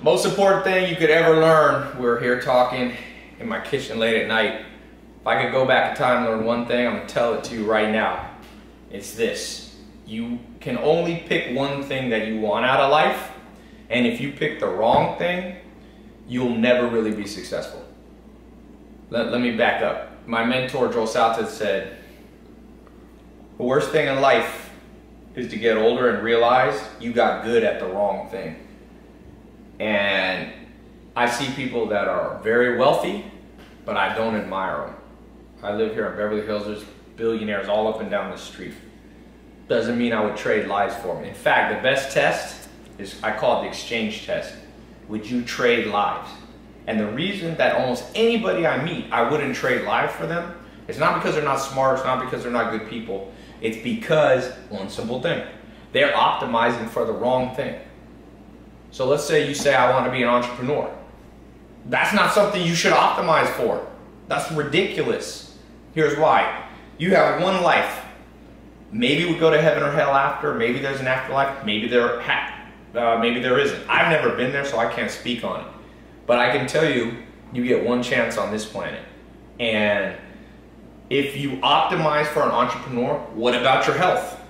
Most important thing you could ever learn, we're here talking in my kitchen late at night. If I could go back in time and learn one thing, I'm gonna tell it to you right now. It's this: you can only pick one thing that you want out of life, and if you pick the wrong thing, you'll never really be successful. Let me back up. My mentor, Joel Salted, said, the worst thing in life is to get older and realize you got good at the wrong thing. And I see people that are very wealthy, but I don't admire them. I live here in Beverly Hills. There's billionaires all up and down the street. Doesn't mean I would trade lives for them. In fact, the best test is, I call it the exchange test. Would you trade lives? And the reason that almost anybody I meet, I wouldn't trade lives for them, it's not because they're not smart, it's not because they're not good people. It's because, one simple thing, they're optimizing for the wrong thing. So let's say you say, I want to be an entrepreneur. That's not something you should optimize for. That's ridiculous. Here's why. You have one life. Maybe we go to heaven or hell after. Maybe there's an afterlife. Maybe there isn't. I've never been there, so I can't speak on it. But I can tell you, you get one chance on this planet. And if you optimize for an entrepreneur, what about your health?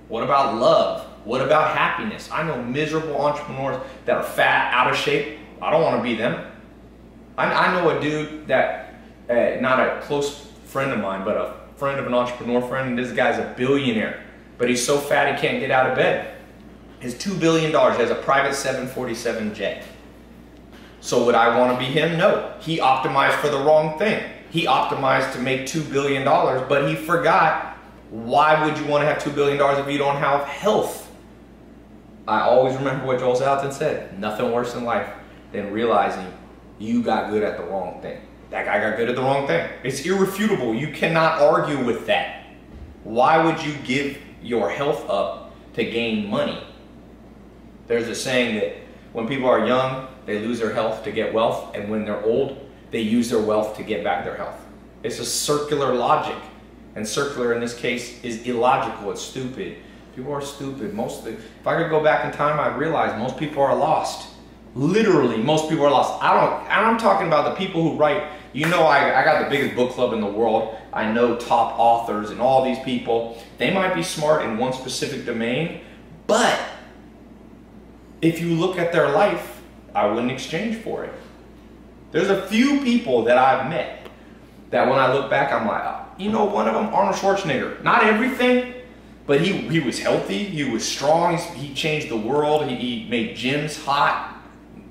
What about love? What about happiness? I know miserable entrepreneurs that are fat, out of shape. I don't want to be them. I know a dude that, not a close friend of mine, but a friend of an entrepreneur friend, and this guy's a billionaire, but he's so fat he can't get out of bed. His $2 billion, he has a private 747 jet. So would I want to be him? No. He optimized for the wrong thing. He optimized to make $2 billion, but he forgot, why would you want to have $2 billion if you don't have health? I always remember what Joel Salatin said: nothing worse in life than realizing you got good at the wrong thing. That guy got good at the wrong thing. It's irrefutable. You cannot argue with that. Why would you give your health up to gain money? There's a saying that when people are young, they lose their health to get wealth, and when they're old, they use their wealth to get back their health. It's a circular logic, and circular in this case is illogical. It's stupid. People are stupid. If I could go back in time, I'd realize most people are lost. Literally, most people are lost. I'm talking about the people who write. You know, I got the biggest book club in the world. I know top authors and all these people. They might be smart in one specific domain, but if you look at their life, I wouldn't exchange for it. There's a few people that I've met that when I look back, I'm like, you know, one of them, Arnold Schwarzenegger. Not everything, but he was healthy, he was strong, he changed the world, he made gyms hot.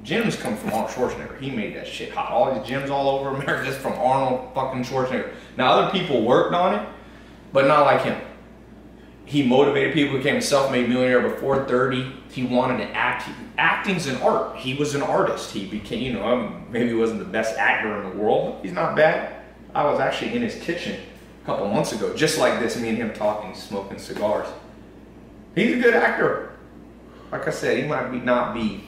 Gyms come from Arnold Schwarzenegger. He made that shit hot. All these gyms all over America just from Arnold fucking Schwarzenegger. Now other people worked on it, but not like him. He motivated people, became a self-made millionaire before 30. He wanted to act. Acting's an art. He was an artist. He became, you know, maybe he wasn't the best actor in the world. He's not bad. I was actually in his kitchen a couple months ago, just like this, me and him talking, smoking cigars. He's a good actor. Like I said, he might not be,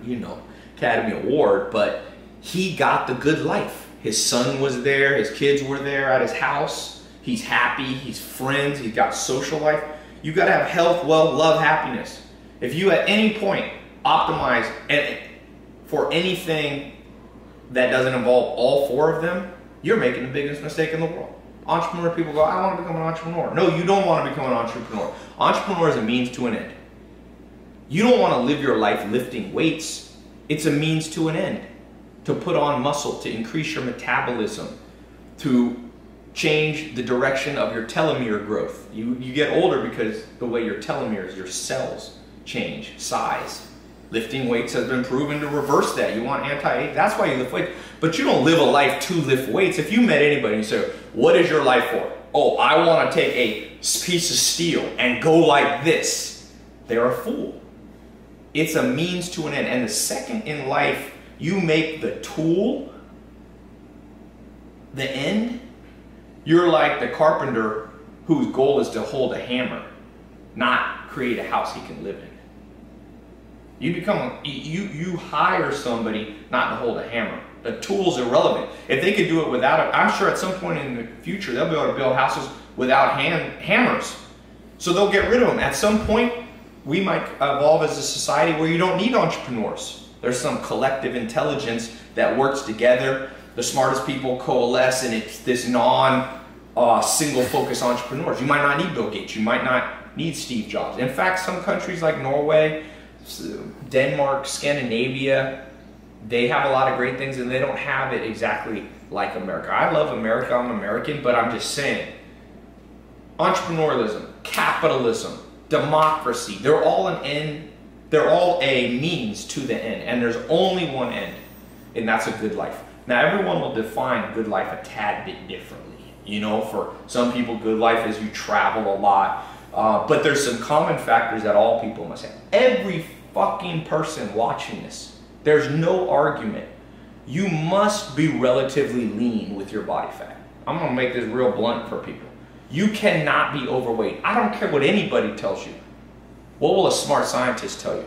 you know, Academy Award, but he got the good life. His son was there, his kids were there at his house. He's happy, he's friends, he's got social life. You gotta have health, wealth, love, happiness. If you at any point optimize for anything that doesn't involve all four of them, you're making the biggest mistake in the world. Entrepreneur people go, I want to become an entrepreneur. No, you don't want to become an entrepreneur. Entrepreneur is a means to an end. You don't want to live your life lifting weights. It's a means to an end. To put on muscle, to increase your metabolism, to change the direction of your telomere growth. You get older because the way your telomeres, your cells change size. Lifting weights has been proven to reverse that. You want anti-age, that's why you lift weights. But you don't live a life to lift weights. If you met anybody and you say, what is your life for? Oh, I want to take a piece of steel and go like this. They're a fool. It's a means to an end. And the second in life you make the tool the end, you're like the carpenter whose goal is to hold a hammer, not create a house he can live in. You hire somebody not to hold a hammer. The tool's irrelevant. If they could do it without it, I'm sure at some point in the future they'll be able to build houses without hammers. So they'll get rid of them. At some point, we might evolve as a society where you don't need entrepreneurs. There's some collective intelligence that works together. The smartest people coalesce, and it's this single focus entrepreneurs. You might not need Bill Gates. You might not need Steve Jobs. In fact, some countries like Norway, Denmark, Scandinavia, they have a lot of great things, and they don't have it exactly like America. I love America, I'm American, but I'm just saying, entrepreneurialism, capitalism, democracy, they're all a means to the end, and there's only one end, and that's a good life. Now, everyone will define good life a tad bit differently. You know, for some people, good life is you travel a lot, but there's some common factors that all people must have. Every fucking person watching this, there's no argument. You must be relatively lean with your body fat. I'm gonna make this real blunt for people. You cannot be overweight. I don't care what anybody tells you. What will a smart scientist tell you?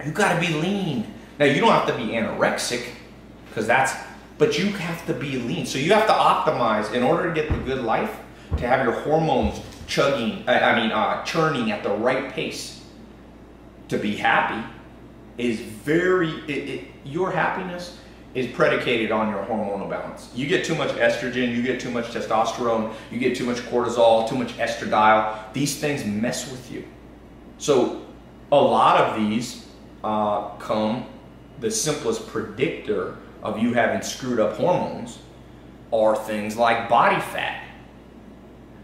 You gotta be lean. Now, you don't have to be anorexic, but you have to be lean. So you have to optimize in order to get the good life, to have your hormones churning at the right pace. To be happy is your happiness is predicated on your hormonal balance. You get too much estrogen, you get too much testosterone, you get too much cortisol, too much estradiol. These things mess with you. So a lot of these the simplest predictor of you having screwed up hormones are things like body fat.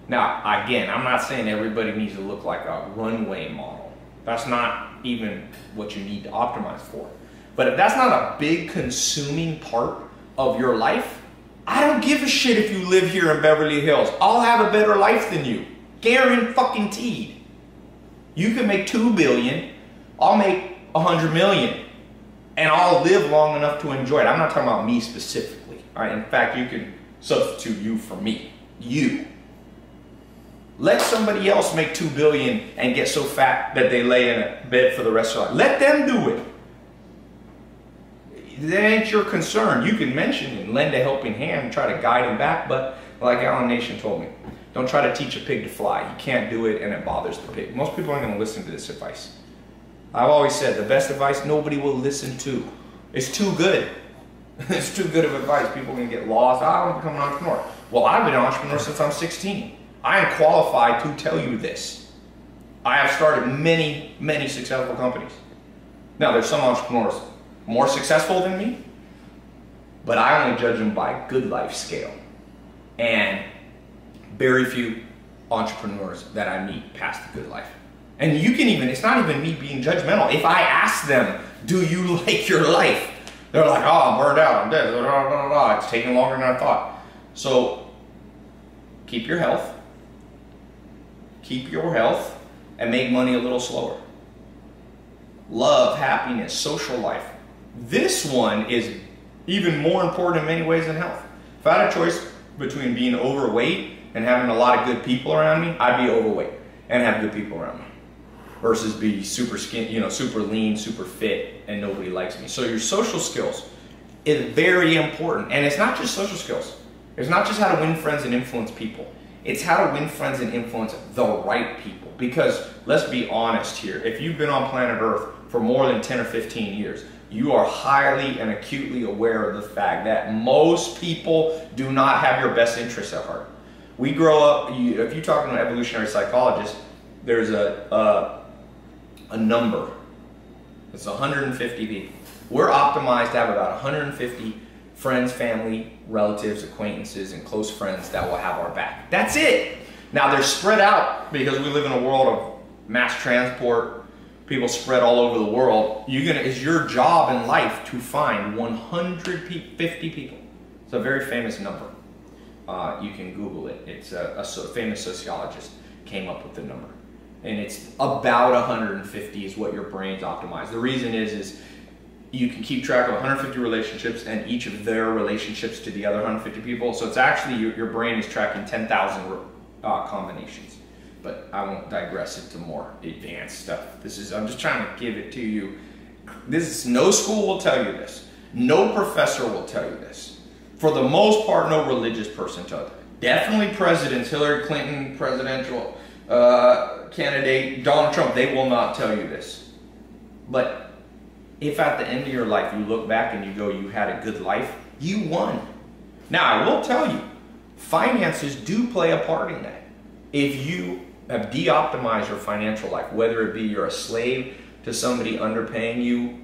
Now, again, I'm not saying everybody needs to look like a runway model. That's not even what you need to optimize for. But if that's not a big consuming part of your life, I don't give a shit if you live here in Beverly Hills. I'll have a better life than you. Guaranteed. You can make $2 billion, I'll make $100 million, and I'll live long enough to enjoy it. I'm not talking about me specifically. All right? In fact, you can substitute you for me. You. Let somebody else make $2 billion and get so fat that they lay in a bed for the rest of their life. Let them do it. That ain't your concern. You can mention and lend a helping hand and try to guide them back, but like Alan Nation told me, don't try to teach a pig to fly. You can't do it, and it bothers the pig. Most people aren't going to listen to this advice. I've always said the best advice nobody will listen to. It's too good. It's too good of advice. People are going to get lost. I want to become an entrepreneur. Well, I've been an entrepreneur since I'm 16. I am qualified to tell you this. I have started many, many successful companies. Now, there's some entrepreneurs more successful than me, but I only judge them by good life scale. And very few entrepreneurs that I meet past the good life. And you can even, it's not even me being judgmental. If I ask them, do you like your life? They're like, oh, I'm burned out, I'm dead, blah, blah, blah, blah. It's taking longer than I thought. So keep your health. Keep your health and make money a little slower. Love, happiness, social life. This one is even more important in many ways than health. If I had a choice between being overweight and having a lot of good people around me, I'd be overweight and have good people around me versus be super super lean, super fit, and nobody likes me. So your social skills is very important. And it's not just social skills. It's not just how to win friends and influence people. It's how to win friends and influence the right people. Because let's be honest here, if you've been on planet Earth for more than 10 or 15 years, you are highly and acutely aware of the fact that most people do not have your best interests at heart. We grow up, if you talk to an evolutionary psychologist, there's a number. It's 150 people. We're optimized to have about 150 friends, family, relatives, acquaintances, and close friends that will have our back. That's it. Now they're spread out because we live in a world of mass transport. People spread all over the world. It's your job in life to find 150 people. It's a very famous number. You can Google it. It's a famous sociologist came up with the number. And it's about 150 is what your brain's optimized. The reason is you can keep track of 150 relationships and each of their relationships to the other 150 people. So it's actually, your brain is tracking 10,000 combinations. But I won't digress into more advanced stuff. I'm just trying to give it to you. No school will tell you this. No professor will tell you this. For the most part, no religious person tells you. Definitely presidents, Hillary Clinton, presidential candidate, Donald Trump, they will not tell you this. But if at the end of your life you look back and you go, you had a good life, you won. Now, I will tell you, finances do play a part in that. If you have de-optimized your financial life, whether it be you're a slave to somebody underpaying you,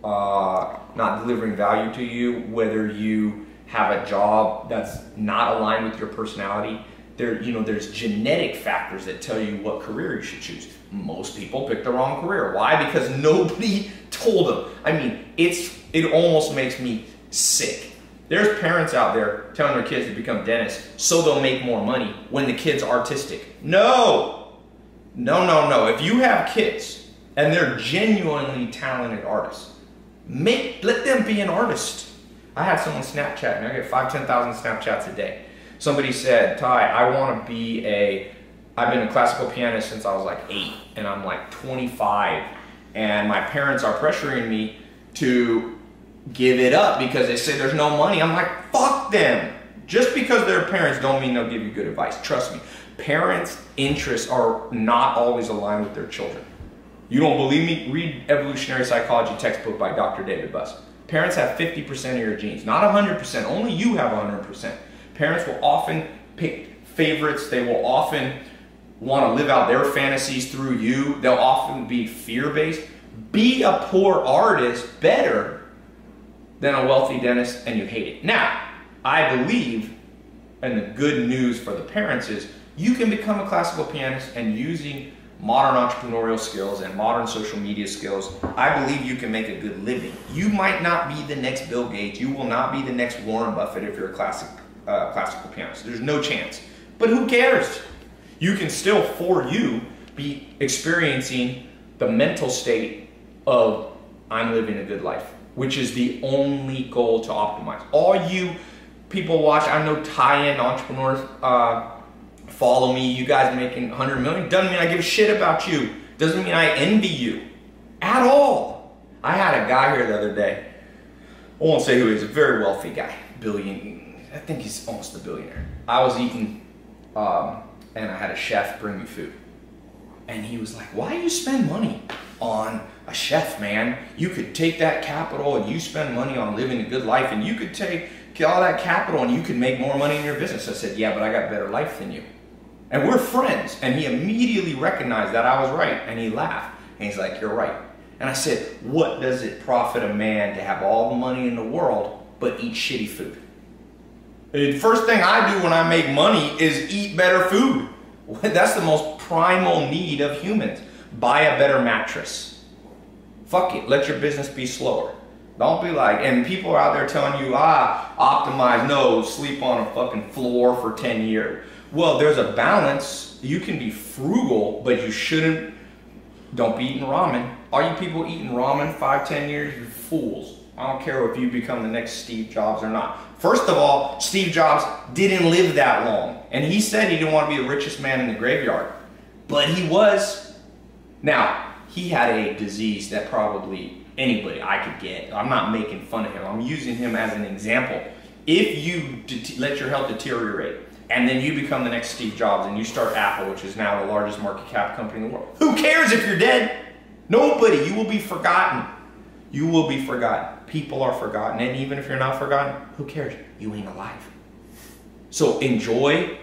not delivering value to you, whether you have a job that's not aligned with your personality, there's genetic factors that tell you what career you should choose. Most people pick the wrong career. Why? Because nobody told them. I mean, it almost makes me sick. There's parents out there telling their kids to become dentists so they'll make more money when the kid's artistic. No. If you have kids and they're genuinely talented artists, let them be an artist. I had someone Snapchat me. I get 5,000 to 10,000 Snapchats a day. Somebody said, Ty, I've been a classical pianist since I was like 8 and I'm like 25 and my parents are pressuring me to give it up because they say there's no money. I'm like, fuck them. Just because they're parents don't mean they'll give you good advice. Trust me, parents' interests are not always aligned with their children. You don't believe me? Read Evolutionary Psychology textbook by Dr. David Buss. Parents have 50% of your genes, not 100%. Only you have 100%. Parents will often pick favorites. They will often want to live out their fantasies through you. They'll often be fear-based. Be a poor artist better than a wealthy dentist and you hate it. Now, I believe, and the good news for the parents is, you can become a classical pianist and using modern entrepreneurial skills and modern social media skills, I believe you can make a good living. You might not be the next Bill Gates. You will not be the next Warren Buffett if you're a classical pianist. There's no chance. But who cares? You can still, for you, be experiencing the mental state of, I'm living a good life, which is the only goal to optimize. All you people watch, I know tie-in entrepreneurs, follow me, you guys making 100 million, doesn't mean I give a shit about you. Doesn't mean I envy you at all. I had a guy here the other day, I won't say who he is, a very wealthy guy, I think he's almost a billionaire. I was eating, and I had a chef bring me food. And he was like, why do you spend money on a chef, man? You could take that capital and you spend money on living a good life and you could take all that capital and you could make more money in your business. I said, yeah, but I got a better life than you. And we're friends. And he immediately recognized that I was right. And he laughed. And he's like, you're right. And I said, what does it profit a man to have all the money in the world but eat shitty food? The first thing I do when I make money is eat better food. That's the most primal need of humans. Buy a better mattress. Fuck it. Let your business be slower. Don't be like, and people are out there telling you, optimize, no, sleep on a fucking floor for 10 years. Well, there's a balance. You can be frugal, but you shouldn't, don't be eating ramen. All you people eating ramen 5, 10 years, you're fools. I don't care if you become the next Steve Jobs or not. First of all, Steve Jobs didn't live that long. And he said he didn't want to be the richest man in the graveyard. But he was. Now, he had a disease that probably anybody I could get. I'm not making fun of him. I'm using him as an example. If you let your health deteriorate and then you become the next Steve Jobs and you start Apple, which is now the largest market cap company in the world, who cares if you're dead? Nobody. You will be forgotten. You will be forgotten. People are forgotten. And even if you're not forgotten, who cares? You ain't alive. So enjoy.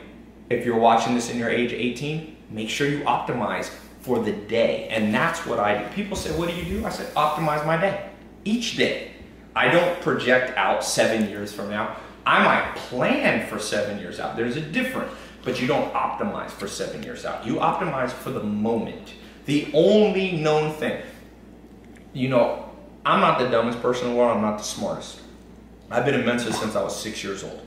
If you're watching this in your age 18, make sure you optimize for the day. And that's what I do. People say, what do you do? I said, optimize my day. Each day. I don't project out 7 years from now. I might plan for 7 years out. There's a difference. But you don't optimize for 7 years out. You optimize for the moment. The only known thing. You know, I'm not the dumbest person in the world. I'm not the smartest. I've been a mentor since I was 6 years old.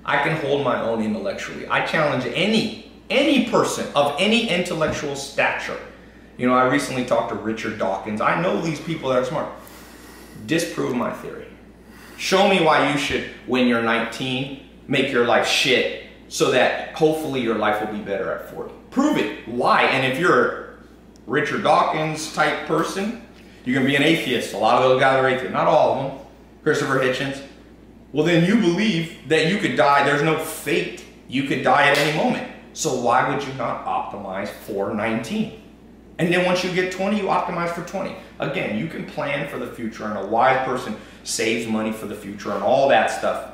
I can hold my own intellectually. I challenge any person of any intellectual stature. You know, I recently talked to Richard Dawkins. I know these people that are smart. Disprove my theory. Show me why you should, when you're 19, make your life shit so that hopefully your life will be better at 40. Prove it. Why? And if you're a Richard Dawkins type person, you can be an atheist. A lot of those guys are atheists. Not all of them. Christopher Hitchens. Well, then you believe that you could die. There's no fate. You could die at any moment. So why would you not optimize for 19? And then once you get 20, you optimize for 20. Again, you can plan for the future, and a wise person saves money for the future and all that stuff.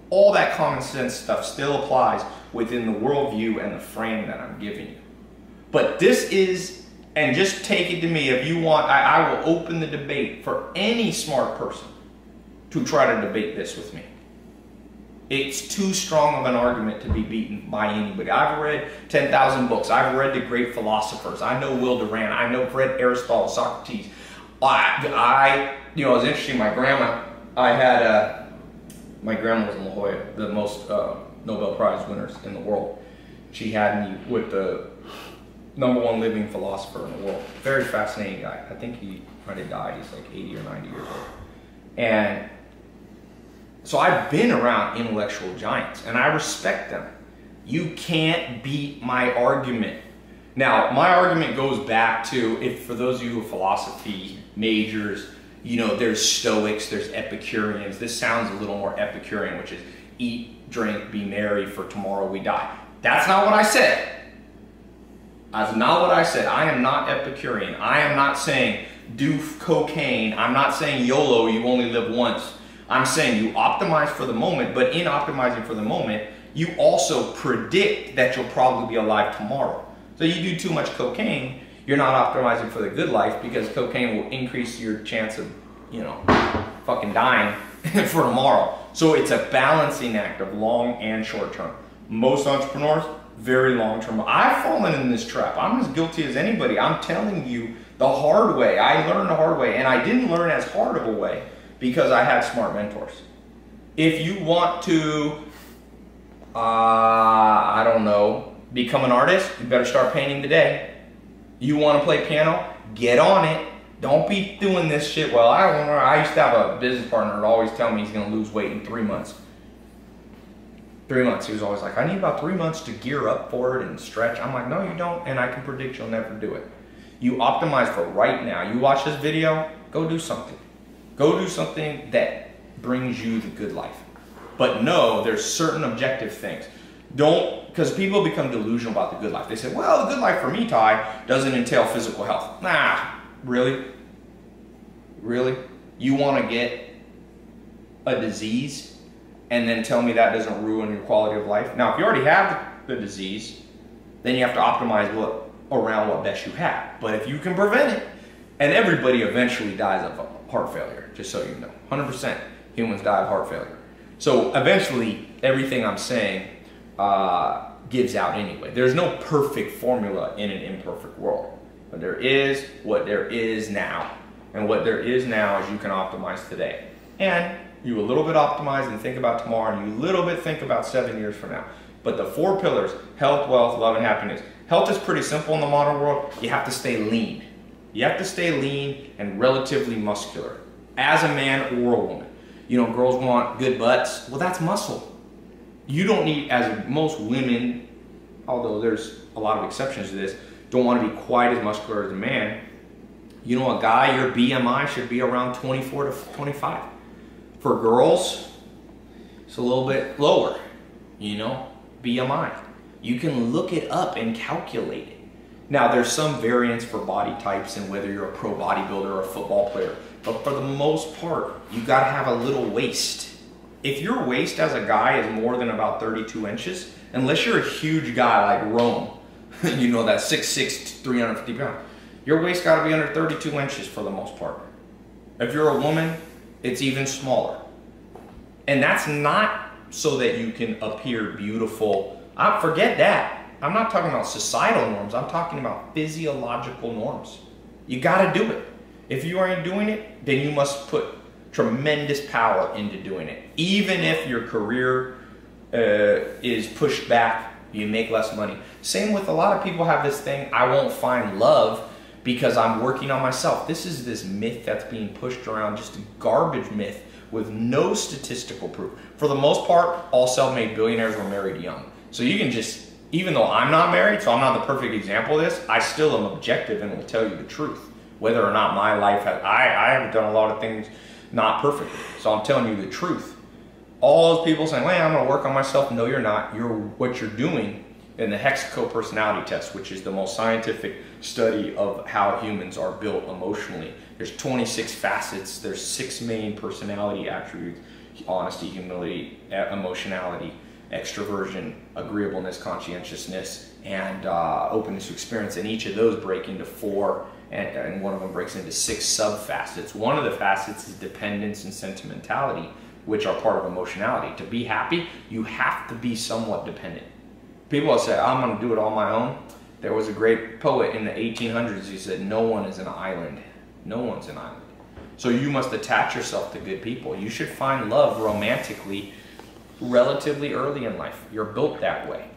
All that common sense stuff still applies within the worldview and the frame that I'm giving you. But this is, and just take it to me, if you want, I will open the debate for any smart person to try to debate this with me. It's too strong of an argument to be beaten by anybody. I've read 10,000 books. I've read the great philosophers. I know Will Durant. I know read Aristotle, Socrates. You know, it was interesting. My grandma, my grandma was in La Jolla, the most Nobel Prize winners in the world. She had me with the #1 living philosopher in the world. Very fascinating guy. I think he might have died. He's like 80 or 90 years old. And so I've been around intellectual giants, and I respect them. You can't beat my argument. Now, my argument goes back to, if for those of you who are philosophy majors, you know, there's Stoics, there's Epicureans. This sounds a little more Epicurean, which is eat, drink, be merry, for tomorrow we die. That's not what I said. That's not what I said. I am not Epicurean. I am not saying do cocaine. I'm not saying YOLO, you only live once. I'm saying you optimize for the moment, but in optimizing for the moment, you also predict that you'll probably be alive tomorrow. So you do too much cocaine, you're not optimizing for the good life, because cocaine will increase your chance of, you know, fucking dying for tomorrow. So it's a balancing act of long and short term. Most entrepreneurs, very long term. I've fallen in this trap. I'm as guilty as anybody. I'm telling you the hard way. I learned the hard way, and I didn't learn as hard of a way because I had smart mentors. If you want to, I don't know, become an artist, you better start painting today. You want to play piano? Get on it. Don't be doing this shit. Well, I used to have a business partner who would always tell me he's going to lose weight in 3 months. 3 months. He was always like, I need about 3 months to gear up for it and stretch. I'm like, no, you don't, and I can predict you'll never do it. You optimize for right now. You watch this video, go do something. Go do something that brings you the good life. But no, there's certain objective things. Don't, because people become delusional about the good life. They say, well, the good life for me, Ty, doesn't entail physical health. Nah, really? Really? You want to get a disease and then tell me that doesn't ruin your quality of life? Now, if you already have the disease, then you have to optimize around what best you have. But if you can prevent it, and everybody eventually dies of heart failure, just so you know. 100% humans die of heart failure. So eventually, everything I'm saying gives out anyway. There's no perfect formula in an imperfect world. But there is what there is now. And what there is now is you can optimize today. And you a little bit optimize and think about tomorrow, and you a little bit think about 7 years from now. But the 4 pillars, health, wealth, love, and happiness. Health is pretty simple in the modern world. You have to stay lean. You have to stay lean and relatively muscular as a man or a woman. You know, girls want good butts. Well, that's muscle. You don't need, as most women, although there's a lot of exceptions to this, don't want to be quite as muscular as a man. You know, a guy, your BMI should be around 24 to 25. For girls, it's a little bit lower, you know, BMI. You can look it up and calculate it. Now, there's some variance for body types and whether you're a pro bodybuilder or a football player, but for the most part, you gotta have a little waist. If your waist as a guy is more than about 32 inches, unless you're a huge guy like Rome, you know, that 6'6", 350 pounds, your waist gotta be under 32 inches for the most part. If you're a woman, it's even smaller. And that's not so that you can appear beautiful. Forget that. I'm not talking about societal norms. I'm talking about physiological norms. You gotta do it. If you aren't doing it, then you must put tremendous power into doing it. Even if your career is pushed back, you make less money. Same with a lot of people have this thing, I won't find love because I'm working on myself. This is this myth that's being pushed around, just a garbage myth with no statistical proof. For the most part, all self-made billionaires were married young. So you can just, even though I'm not married, so I'm not the perfect example of this, I still am objective and will tell you the truth. Whether or not my life has, I have done a lot of things not perfectly. So I'm telling you the truth. All those people saying, well, I'm gonna work on myself. No, you're not. What you're doing in the hexaco personality test, which is the most scientific study of how humans are built emotionally. There's 26 facets. There's 6 main personality attributes: honesty, humility, emotionality, extroversion, agreeableness, conscientiousness, and openness to experience. And each of those break into 4, and one of them breaks into 6 sub-facets. One of the facets is dependence and sentimentality, which are part of emotionality. To be happy, you have to be somewhat dependent. People will say, I'm going to do it on my own. There was a great poet in the 1800s. He said, no one is an island. No one's an island. So you must attach yourself to good people. You should find love romantically relatively early in life. You're built that way.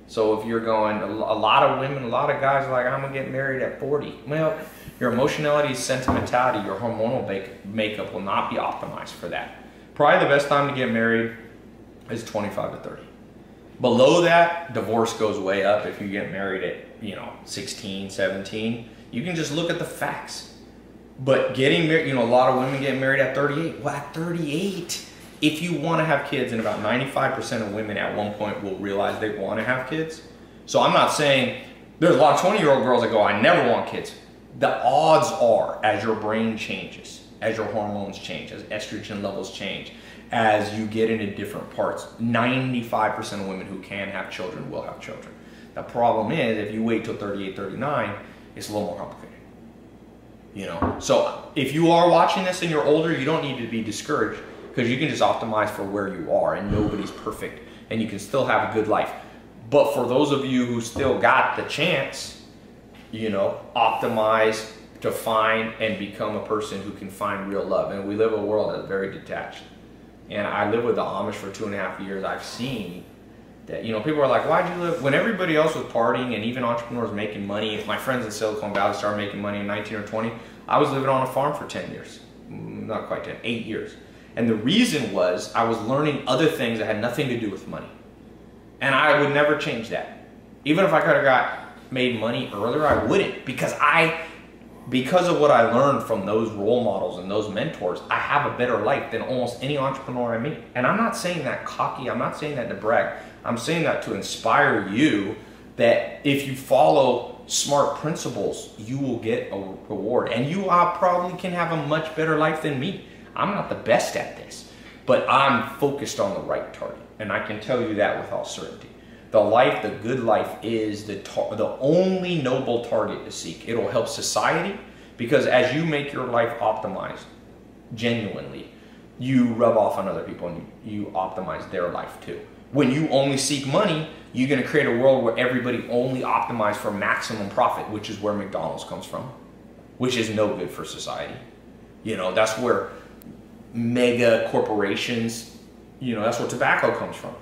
So if you're going, a lot of women, a lot of guys are like, I'm going to get married at 40. Well, your emotionality, sentimentality, your hormonal makeup will not be optimized for that. Probably the best time to get married is 25 to 30. Below that, divorce goes way up if you get married at, 16, 17. You can just look at the facts. But getting married, a lot of women get married at 38. Well, at 38, if you want to have kids, and about 95% of women at one point will realize they want to have kids. So I'm not saying, there's a lot of 20-year-old girls that go, I never want kids. The odds are, as your brain changes, as your hormones change, as estrogen levels change, as you get into different parts, 95% of women who can have children will have children. The problem is, if you wait till 38, 39, it's a little more complicated. So if you are watching this and you're older, you don't need to be discouraged, because you can just optimize for where you are, and nobody's perfect, and you can still have a good life. But for those of you who still got the chance, optimize to find and become a person who can find real love. And we live in a world that's very detached. And I lived with the Amish for 2.5 years. I've seen that, people are like, why'd you live? When everybody else was partying and even entrepreneurs making money, if my friends in Silicon Valley started making money in 19 or 20, I was living on a farm for 10 years. Not quite 10, 8 years. And the reason was I was learning other things that had nothing to do with money. And I would never change that. Even if I could have made money earlier, I wouldn't, because of what I learned from those role models and those mentors, I have a better life than almost any entrepreneur I meet. And I'm not saying that cocky, I'm not saying that to brag. I'm saying that to inspire you that if you follow smart principles, you will get a reward. And you probably can have a much better life than me. I'm not the best at this, but I'm focused on the right target. And I can tell you that with all certainty. The good life is the only noble target to seek. It'll help society, because as you make your life optimized, genuinely, you rub off on other people and you optimize their life too. When you only seek money, you're going to create a world where everybody only optimizes for maximum profit, which is where McDonald's comes from, which is no good for society. That's where mega corporations, that's where tobacco comes from.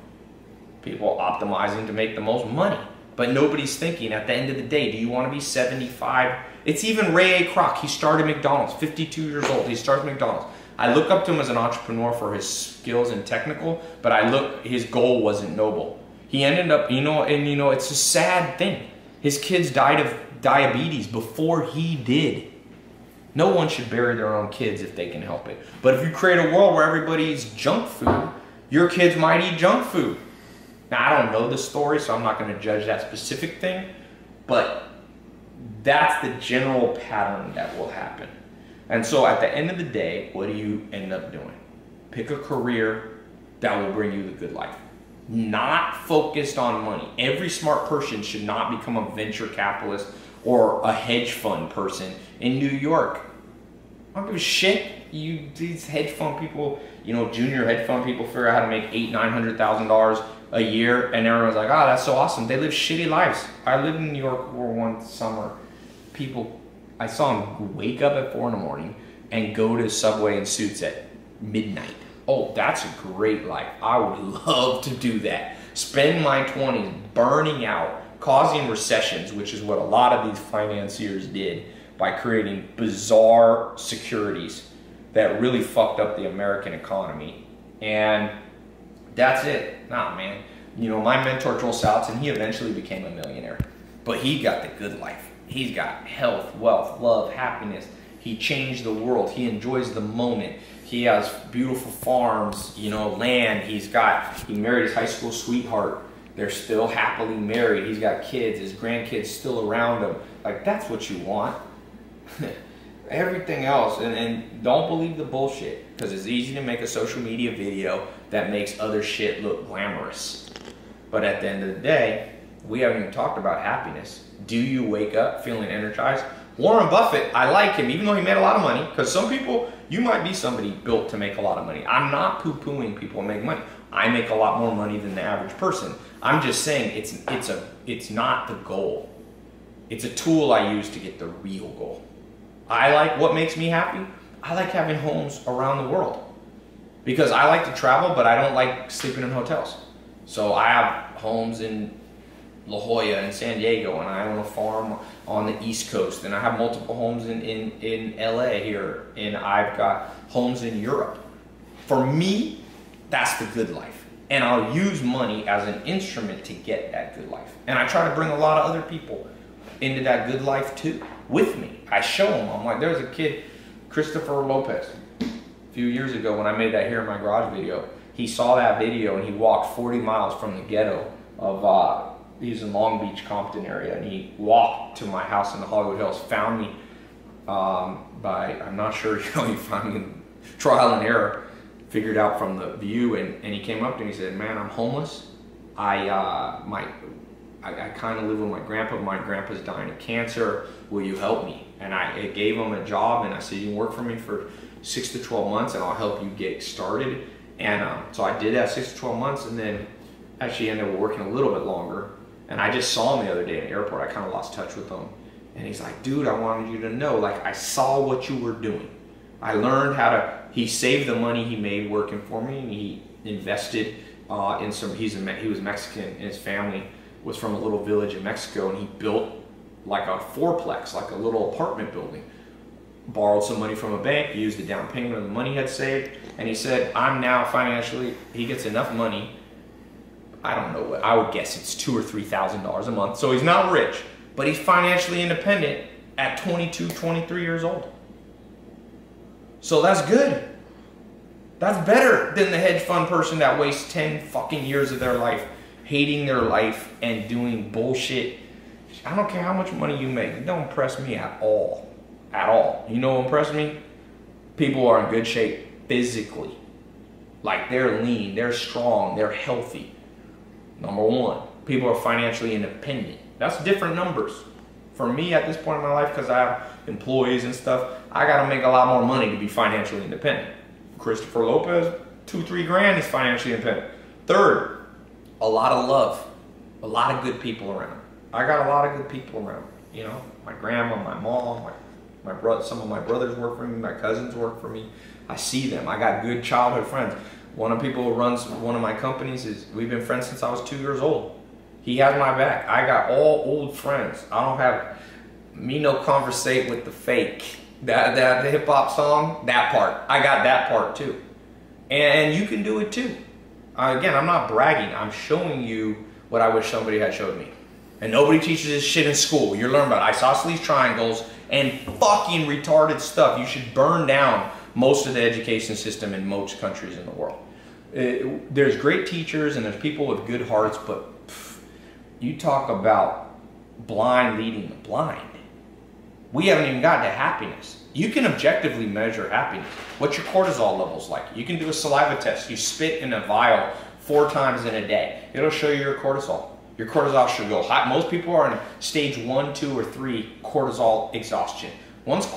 People optimizing to make the most money, but nobody's thinking at the end of the day, do you want to be 75? It's even Ray A. Kroc. He started McDonald's, 52 years old. He started McDonald's. I look up to him as an entrepreneur for his skills and technical, but his goal wasn't noble. He ended up, it's a sad thing. His kids died of diabetes before he did. No one should bury their own kids if they can help it. But if you create a world where everybody eats junk food, your kids might eat junk food. Now, I don't know the story, so I'm not going to judge that specific thing, but that's the general pattern that will happen. And so at the end of the day, what do you end up doing? Pick a career that will bring you the good life. Not focused on money. Every smart person should not become a venture capitalist or a hedge fund person in New York. I don't give a shit. These hedge fund people, junior hedge fund people figure out how to make $800,000-$900,000 a year, and everyone's like, oh, that's so awesome. They live shitty lives. I lived in New York for one summer. I saw them wake up at 4 in the morning and go to Subway in suits at midnight. Oh, that's a great life. I would love to do that. Spend my 20s burning out, causing recessions, which is what a lot of these financiers did by creating bizarre securities that really fucked up the American economy. And that's it. Nah, man. My mentor, Joel Salatin, he eventually became a millionaire, but he got the good life. He's got health, wealth, love, happiness. He changed the world. He enjoys the moment. He has beautiful farms, land. He married his high school sweetheart. They're still happily married. He's got kids. His grandkids still around him. Like, that's what you want. Everything else, and don't believe the bullshit, because it's easy to make a social media video that makes other shit look glamorous. But at the end of the day, we haven't even talked about happiness. Do you wake up feeling energized? Warren Buffett, I like him, even though he made a lot of money, because some people, you might be somebody built to make a lot of money. I'm not poo-pooing people who make money. I make a lot more money than the average person. I'm just saying it's not the goal. It's a tool I use to get the real goal. I like what makes me happy. I like having homes around the world, because I like to travel, but I don't like sleeping in hotels. So I have homes in La Jolla and San Diego, and I own a farm on the East Coast, and I have multiple homes in LA here, and I've got homes in Europe. For me, that's the good life. And I'll use money as an instrument to get that good life. And I try to bring a lot of other people into that good life too, with me. I show them. I'm like, there's a kid, Christopher Lopez, a few years ago when I made that Here in My Garage video. He saw that video and he walked 40 miles from the ghetto of, he's in Long Beach, Compton area, and he walked to my house in the Hollywood Hills, found me I'm not sure, he found me in trial and error, figured out from the view, and he came up to me and he said, man, I'm homeless. I kind of live with my grandpa. My grandpa's dying of cancer. Will you help me? And I gave him a job, and I said, you can work for me for 6 to 12 months and I'll help you get started. And so I did that 6 to 12 months, and then actually ended up working a little bit longer. And I just saw him the other day in the airport. I kind of lost touch with him. And he's like, dude, I wanted you to know, like, I saw what you were doing. I learned how to, he saved the money he made working for me, and he invested in some, he was Mexican, and his family was from a little village in Mexico, and he built like a fourplex, like a little apartment building. Borrowed some money from a bank, used the down payment of the money he had saved, and he said, I'm now financially, he gets enough money, I don't know what, I would guess it's $2,000 or $3,000 a month. So he's not rich, but he's financially independent at 22, 23 years old. So that's good. That's better than the hedge fund person that wastes 10 fucking years of their life hating their life and doing bullshit. I don't care how much money you make. It don't impress me at all. At all. You know what impressed me? People are in good shape physically. Like, they're lean, they're strong, they're healthy. Number one, people are financially independent. That's different numbers. For me at this point in my life, because I have employees and stuff, I got to make a lot more money to be financially independent. Christopher Lopez, 2-3 grand, he's financially independent. Third, a lot of love, a lot of good people around. I got a lot of good people around. You know, my grandma, my mom, my brother, some of my brothers work for me, my cousins work for me. I see them. I got good childhood friends. One of the people who runs one of my companies we've been friends since I was 2 years old. He has my back. I got all old friends. I don't have me no conversate with the fake. The hip hop song, that part. I got that part too. And you can do it too. Again, I'm not bragging. I'm showing you what I wish somebody had showed me. And nobody teaches this shit in school. You're learning about isosceles triangles and fucking retarded stuff. You should burn down most of the education system in most countries in the world. There's great teachers and there's people with good hearts, but you talk about blind leading the blind. We haven't even gotten to happiness. You can objectively measure happiness. What's your cortisol levels like? You can do a saliva test. You spit in a vial 4 times in a day. It'll show you your cortisol. Your cortisol should go high. Most people are in stage 1, 2, or 3 cortisol exhaustion. Once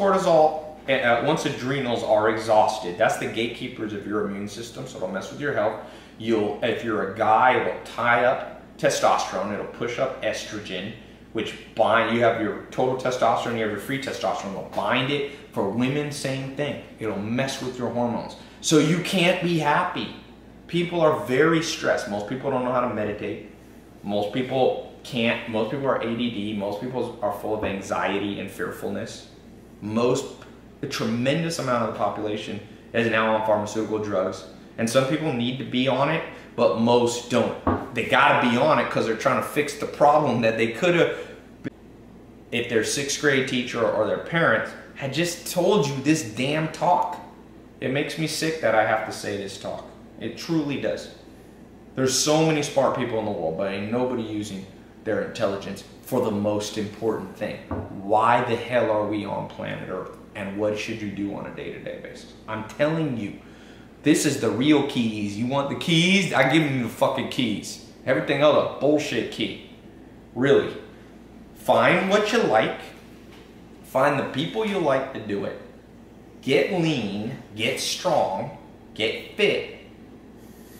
adrenals are exhausted, that's the gatekeepers of your immune system, so it'll mess with your health. If you're a guy, it'll tie up testosterone, it'll push up estrogen, which you have your total testosterone, you have your free testosterone, it'll bind it. For women, same thing. It'll mess with your hormones. So you can't be happy. People are very stressed. Most people don't know how to meditate. Most people can't. Most people are ADD. Most people are full of anxiety and fearfulness. A tremendous amount of the population is now on pharmaceutical drugs. And some people need to be on it, but most don't. They gotta be on it because they're trying to fix the problem that they could have, if their 6th grade teacher or their parents had just told you this damn talk. It makes me sick that I have to say this talk. It truly does. There's so many smart people in the world, but ain't nobody using their intelligence for the most important thing. Why the hell are we on planet Earth? And what should you do on a day-to-day basis? I'm telling you, this is the real keys. You want the keys? I give you the fucking keys. Everything else a bullshit key. Really. Find what you like. Find the people you like to do it. Get lean, get strong, get fit.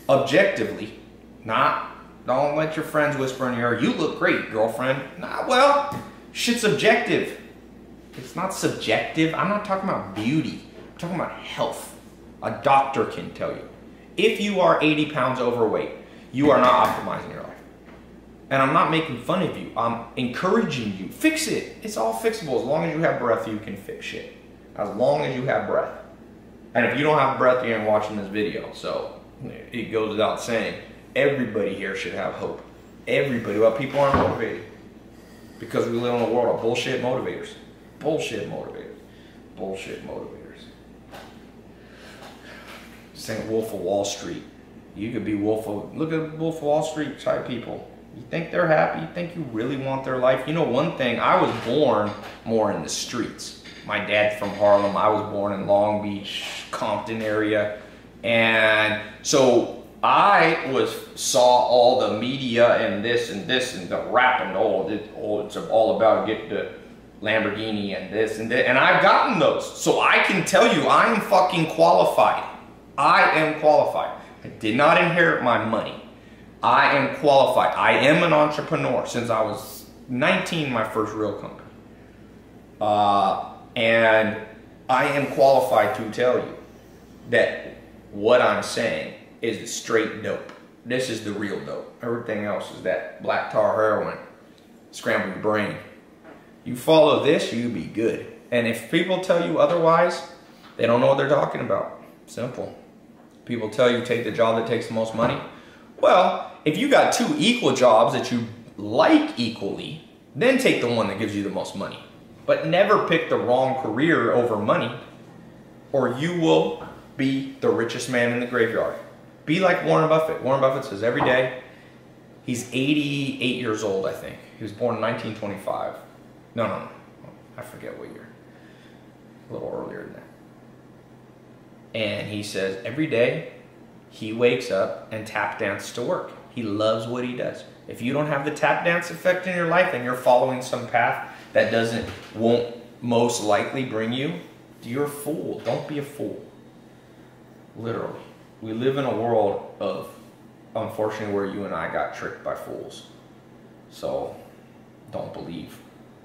Objectively. Don't let your friends whisper in your ear, you look great, girlfriend. Nah, well, shit's objective. It's not subjective. I'm not talking about beauty. I'm talking about health. A doctor can tell you. If you are 80 pounds overweight, you are not optimizing your life. And I'm not making fun of you. I'm encouraging you. Fix it. It's all fixable. As long as you have breath, you can fix shit. As long as you have breath. And if you don't have breath, you ain't watching this video. So it goes without saying, everybody here should have hope. Everybody. Well, people aren't motivated. Because we live in a world of bullshit motivators. Bullshit motivators. Bullshit motivators. Saying Wolf of Wall Street. You could be look at Wolf of Wall Street type people. You think they're happy? You think you really want their life? You know one thing, I was born more in the streets. My dad's from Harlem. I was born in Long Beach, Compton area. And so I saw all the media and this and the rap and it's all about get the Lamborghini and this and that. And I've gotten those. So I can tell you I am fucking qualified. I am qualified. I did not inherit my money. I am qualified. I am an entrepreneur since I was 19, my first real company. And I am qualified to tell you that what I'm saying is straight dope. This is the real dope. Everything else is that black tar heroin, scramble your brain. You follow this, you be good. And if people tell you otherwise, they don't know what they're talking about. Simple. People tell you take the job that takes the most money. Well, if you got two equal jobs that you like equally, then take the one that gives you the most money. But never pick the wrong career over money, or you will be the richest man in the graveyard. Be like Warren Buffett. Warren Buffett says every day, he's 88 years old, I think. He was born in 1925. No. I forget what year. A little earlier than that. And he says every day he wakes up and tap dances to work. He loves what he does. If you don't have the tap dance effect in your life and you're following some path that won't most likely bring you, you're a fool. Don't be a fool. Literally. We live in a world of, unfortunately, where you and I got tricked by fools. So don't believe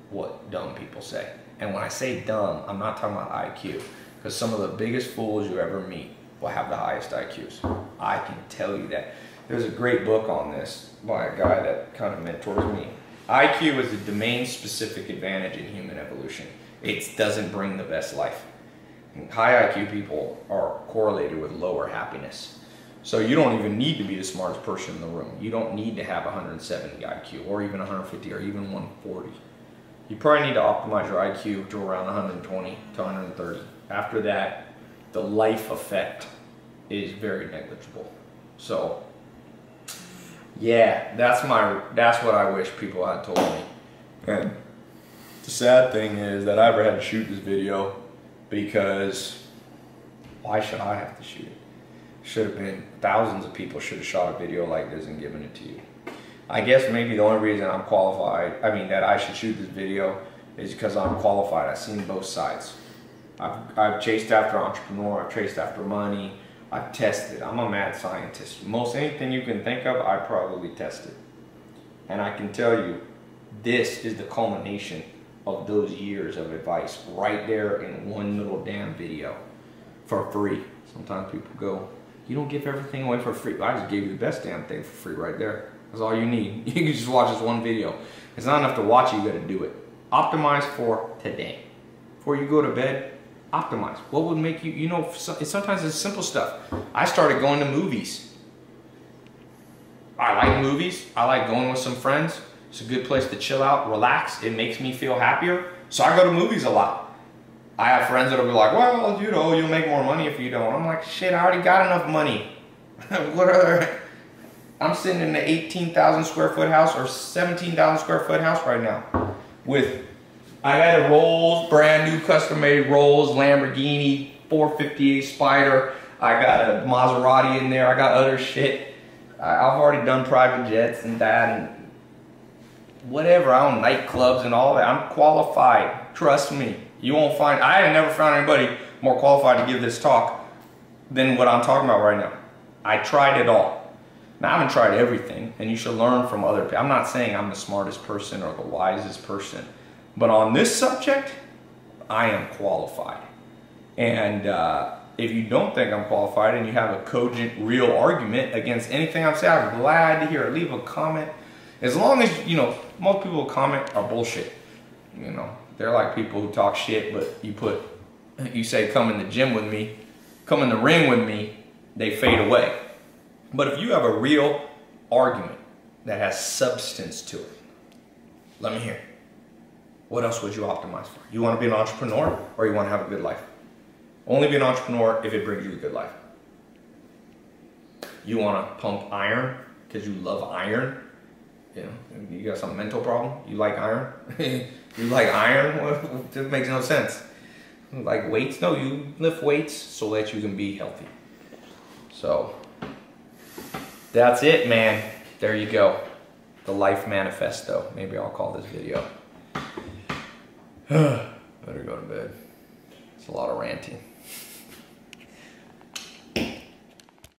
what dumb people say. And when I say dumb, I'm not talking about IQ. Because some of the biggest fools you ever meet will have the highest IQs. I can tell you that. There's a great book on this by a guy that kind of mentors me. IQ is a domain-specific advantage in human evolution. It doesn't bring the best life. And high IQ people are correlated with lower happiness. So you don't even need to be the smartest person in the room. You don't need to have 170 IQ or even 150 or even 140. You probably need to optimize your IQ to around 120 to 130. After that, the life effect is very negligible. So, yeah, that's what I wish people had told me. And the sad thing is that I ever had to shoot this video because why should I have to shoot it? Should have been thousands of people should have shot a video like this and given it to you. I guess maybe the only reason I'm qualified, that I should shoot this video is because I'm qualified. I've seen both sides. I've chased after entrepreneur, I've chased after money, I've tested. I'm a mad scientist. Most anything you can think of, I probably tested. And I can tell you, this is the culmination of those years of advice right there in one little damn video for free. Sometimes people go, you don't give everything away for free. I just gave you the best damn thing for free right there. That's all you need. You can just watch this one video. It's not enough to watch it, you gotta do it. Optimize for today. Before you go to bed, optimize. What would make you, sometimes it's simple stuff. I started going to movies. I like movies. I like going with some friends. It's a good place to chill out, relax. It makes me feel happier. So I go to movies a lot. I have friends that'll be like, well, you'll make more money if you don't. I'm like, shit, I already got enough money. What other? I'm sitting in an 18,000 square foot house or 17,000 square foot house right now with, I got a Rolls, brand new custom made Rolls, Lamborghini, 458 Spider. I got a Maserati in there. I got other shit. I've already done private jets and that and whatever. I own nightclubs and all that. I'm qualified. Trust me. You won't find, I have never found anybody more qualified to give this talk than what I'm talking about right now. I tried it all. Now, I haven't tried everything, and you should learn from other people. I'm not saying I'm the smartest person or the wisest person, but on this subject, I am qualified. And if you don't think I'm qualified and you have a cogent, real argument against anything I'm saying, I'm glad to hear it. Leave a comment. As long as, you know, most people who comment are bullshit. You know, they're like people who talk shit, but you say, come in the gym with me, come in the ring with me, they fade away. But if you have a real argument that has substance to it, let me hear. What else would you optimize for? You want to be an entrepreneur or you want to have a good life? Only be an entrepreneur if it brings you a good life. You want to pump iron because you love iron? You know, you got some mental problem? You like iron? You like iron? Well, it makes no sense. Like weights? No, you lift weights so that you can be healthy. So, that's it, man. There you go. The Life Manifesto. Maybe I'll call this video. Better go to bed. It's a lot of ranting.